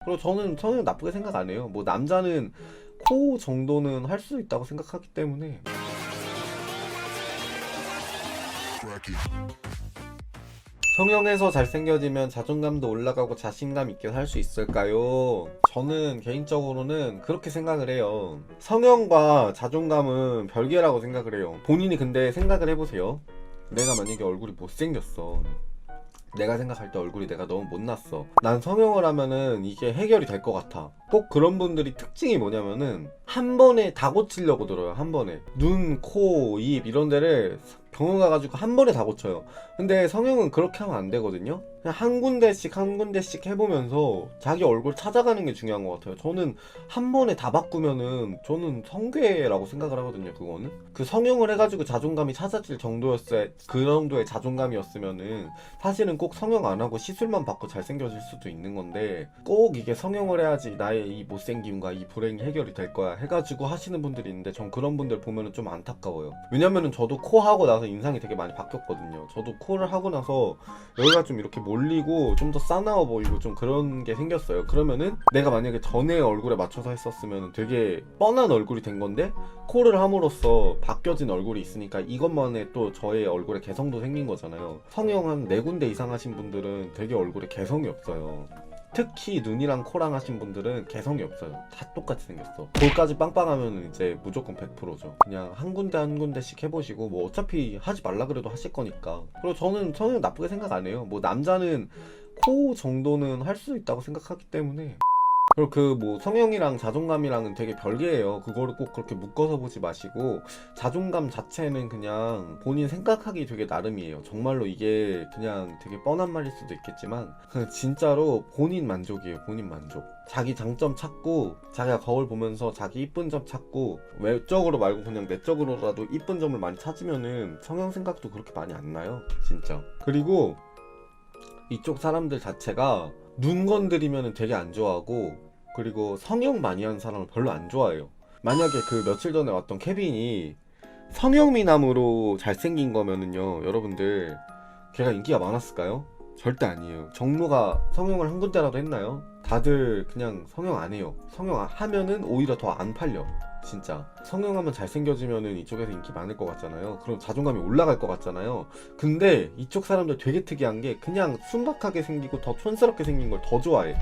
그리고 저는 성형 나쁘게 생각 안 해요. 뭐 남자는 코 정도는 할 수 있다고 생각하기 때문에. 성형해서 잘생겨지면 자존감도 올라가고 자신감 있게 살 수 있을까요? 저는 개인적으로는 그렇게 생각을 해요. 성형과 자존감은 별개라고 생각을 해요. 본인이 근데 생각을 해보세요. 내가 만약에 얼굴이 못생겼어. 내가 생각할 때 얼굴이 내가 너무 못났어. 난 성형을 하면은 이게 해결이 될 것 같아. 꼭 그런 분들이 특징이 뭐냐면은 한 번에 다 고치려고 들어요. 한 번에 눈, 코, 입 이런 데를 병원 가가지고 한 번에 다 고쳐요. 근데 성형은 그렇게 하면 안 되거든요. 그냥 한 군데씩 해보면서 자기 얼굴 찾아가는 게 중요한 것 같아요. 저는 한 번에 다 바꾸면은 저는 성괴라고 생각을 하거든요. 그거는 그 성형을 해가지고 자존감이 찾아질 정도였어야, 그 정도의 자존감이었으면은 사실은 꼭 성형 안 하고 시술만 받고 잘생겨질 수도 있는 건데, 꼭 이게 성형을 해야지 나의 이 못생김과 이 불행이 해결이 될 거야 해가지고 하시는 분들이 있는데, 전 그런 분들 보면은 좀 안타까워요. 왜냐면은 저도 코 하고 나서 인상이 되게 많이 바뀌었거든요. 저도 코를 하고 나서 여기가 좀 이렇게 몰리고 좀 더 싸나워 보이고 좀 그런 게 생겼어요. 그러면은 내가 만약에 전에 얼굴에 맞춰서 했었으면 되게 뻔한 얼굴이 된 건데, 코를 함으로써 바뀌어진 얼굴이 있으니까 이것만에 또 저의 얼굴에 개성도 생긴 거잖아요. 성형 한 4군데 이상 하신 분들은 되게 얼굴에 개성이 없어요. 특히 눈이랑 코랑 하신 분들은 개성이 없어요. 다 똑같이 생겼어. 볼까지 빵빵하면 이제 무조건 100%죠. 그냥 한 군데 한 군데씩 해보시고, 뭐 어차피 하지 말라 그래도 하실 거니까. 그리고 저는 성형 나쁘게 생각 안 해요. 뭐 남자는 코 정도는 할 수 있다고 생각하기 때문에. 그리고 그 뭐 성형이랑 자존감이랑은 되게 별개예요. 그거를 꼭 그렇게 묶어서 보지 마시고, 자존감 자체는 그냥 본인 생각하기 되게 나름이에요. 정말로 이게 그냥 되게 뻔한 말일 수도 있겠지만 진짜로 본인 만족이에요. 본인 만족. 자기 장점 찾고, 자기가 거울 보면서 자기 이쁜 점 찾고, 외적으로 말고 그냥 내적으로라도 이쁜 점을 많이 찾으면은 성형 생각도 그렇게 많이 안 나요. 진짜. 그리고 이쪽 사람들 자체가 눈 건드리면 되게 안 좋아하고, 그리고 성형 많이 하는 사람을 별로 안 좋아해요. 만약에 그 며칠 전에 왔던 케빈이 성형 미남으로 잘생긴 거면은요, 여러분들 걔가 인기가 많았을까요? 절대 아니에요. 정모가 성형을 한 군데라도 했나요? 다들 그냥 성형 안 해요. 성형 하면은 오히려 더 안 팔려. 진짜 성형하면 잘생겨지면은 이쪽에서 인기 많을 것 같잖아요. 그럼 자존감이 올라갈 것 같잖아요. 근데 이쪽 사람들 되게 특이한 게 그냥 순박하게 생기고 더 촌스럽게 생긴 걸 더 좋아해.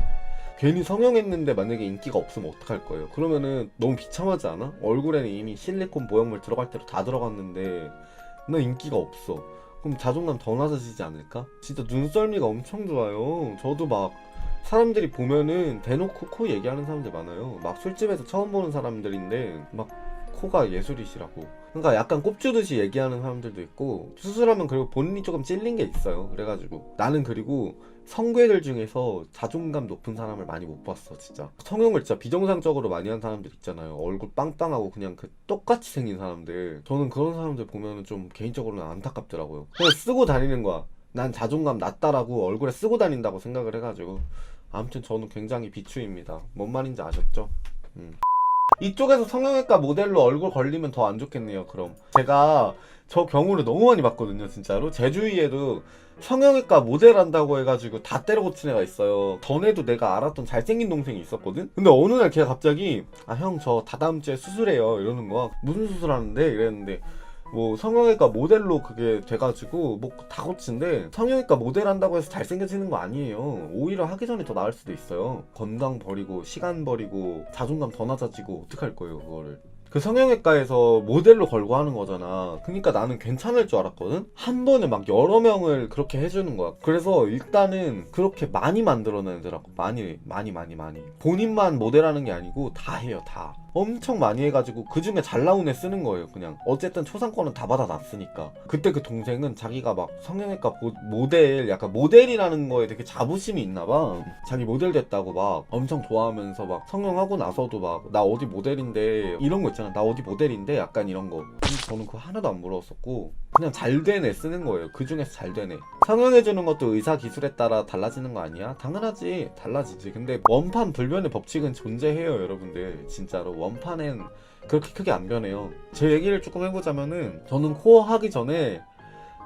괜히 성형했는데 만약에 인기가 없으면 어떡할 거예요? 그러면은 너무 비참하지 않아? 얼굴에는 이미 실리콘 모형물 들어갈 대로 다 들어갔는데 나 인기가 없어. 그럼 자존감 더 낮아지지 않을까? 진짜 눈썰미가 엄청 좋아요. 저도 막 사람들이 보면은 대놓고 코 얘기하는 사람들 많아요. 막 술집에서 처음 보는 사람들인데 막 코가 예술이시라고. 그러니까 약간 꼽주듯이 얘기하는 사람들도 있고, 수술하면 그리고 본인이 조금 찔린 게 있어요. 그래가지고 나는, 그리고 성괴들 중에서 자존감 높은 사람을 많이 못 봤어. 진짜 성형을 진짜 비정상적으로 많이 한 사람들 있잖아요. 얼굴 빵빵하고 그냥 그 똑같이 생긴 사람들. 저는 그런 사람들 보면은 좀 개인적으로는 안타깝더라고요. 그냥 쓰고 다니는 거야. 난 자존감 낮다라고 얼굴에 쓰고 다닌다고 생각을 해가지고. 아무튼 저는 굉장히 비추입니다. 뭔 말인지 아셨죠? 이쪽에서 성형외과 모델로 얼굴 걸리면 더 안 좋겠네요. 그럼 제가 저 경우를 너무 많이 봤거든요. 진짜로 제 주위에도 성형외과 모델 한다고 해가지고 다 때려 고친 애가 있어요. 전에도 내가 알았던 잘생긴 동생이 있었거든. 근데 어느 날 걔가 갑자기 아 형 저 다다음 주에 수술해요 이러는 거야. 무슨 수술하는데 이랬는데, 뭐 성형외과 모델로 그게 돼가지고 뭐 다 고친데, 성형외과 모델 한다고 해서 잘생겨지는 거 아니에요. 오히려 하기 전에 더 나을 수도 있어요. 건강 버리고 시간 버리고 자존감 더 낮아지고 어떡할 거예요 그거를. 그 성형외과에서 모델로 걸고 하는 거잖아. 그러니까 나는 괜찮을 줄 알았거든. 한 번에 막 여러 명을 그렇게 해주는 거야. 그래서 일단은 그렇게 많이 만들어내더라고. 많이 본인만 모델하는 게 아니고 다 해요. 다 엄청 많이 해가지고 그 중에 잘 나온 애 쓰는 거예요. 그냥 어쨌든 초상권은 다 받아놨으니까. 그때 그 동생은 자기가 막 성형외과 모델, 약간 모델이라는 거에 되게 자부심이 있나봐. 자기 모델 됐다고 막 엄청 좋아하면서 막 성형하고 나서도 막 나 어디 모델인데 이런 거 있잖아. 나 어디 모델인데 약간 이런 거. 근데 저는 그거 하나도 안 부러웠었고, 그냥 잘 된 애 쓰는 거예요. 그 중에서 잘 된 애. 성형해주는 것도 의사 기술에 따라 달라지는 거 아니야? 당연하지. 달라지지. 근데 원판 불변의 법칙은 존재해요. 여러분들 진짜로 원판엔 그렇게 크게 안 변해요. 제 얘기를 조금 해보자면은, 저는 코어 하기 전에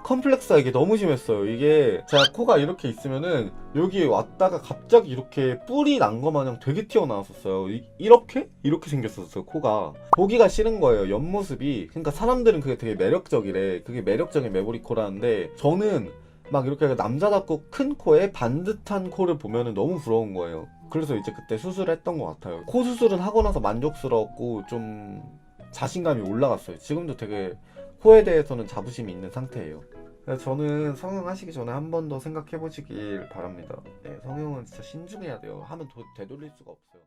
컴플렉스가 이게 너무 심했어요. 이게 제가 코가 이렇게 있으면은 여기 왔다가 갑자기 이렇게 뿔이 난 거 마냥 되게 튀어나왔었어요. 이렇게? 이렇게 생겼었어요, 코가. 보기가 싫은 거예요, 옆모습이. 그러니까 사람들은 그게 되게 매력적이래. 그게 매력적인 메모리 코라는데 저는 막 이렇게 남자답고 큰 코에 반듯한 코를 보면은 너무 부러운 거예요. 그래서 이제 그때 수술을 했던 것 같아요. 코 수술은 하고 나서 만족스러웠고 좀 자신감이 올라갔어요. 지금도 되게 코에 대해서는 자부심이 있는 상태예요. 그래서 저는 성형하시기 전에 한 번 더 생각해 보시길 바랍니다. 네, 성형은 진짜 신중해야 돼요. 하면 되돌릴 수가 없어요.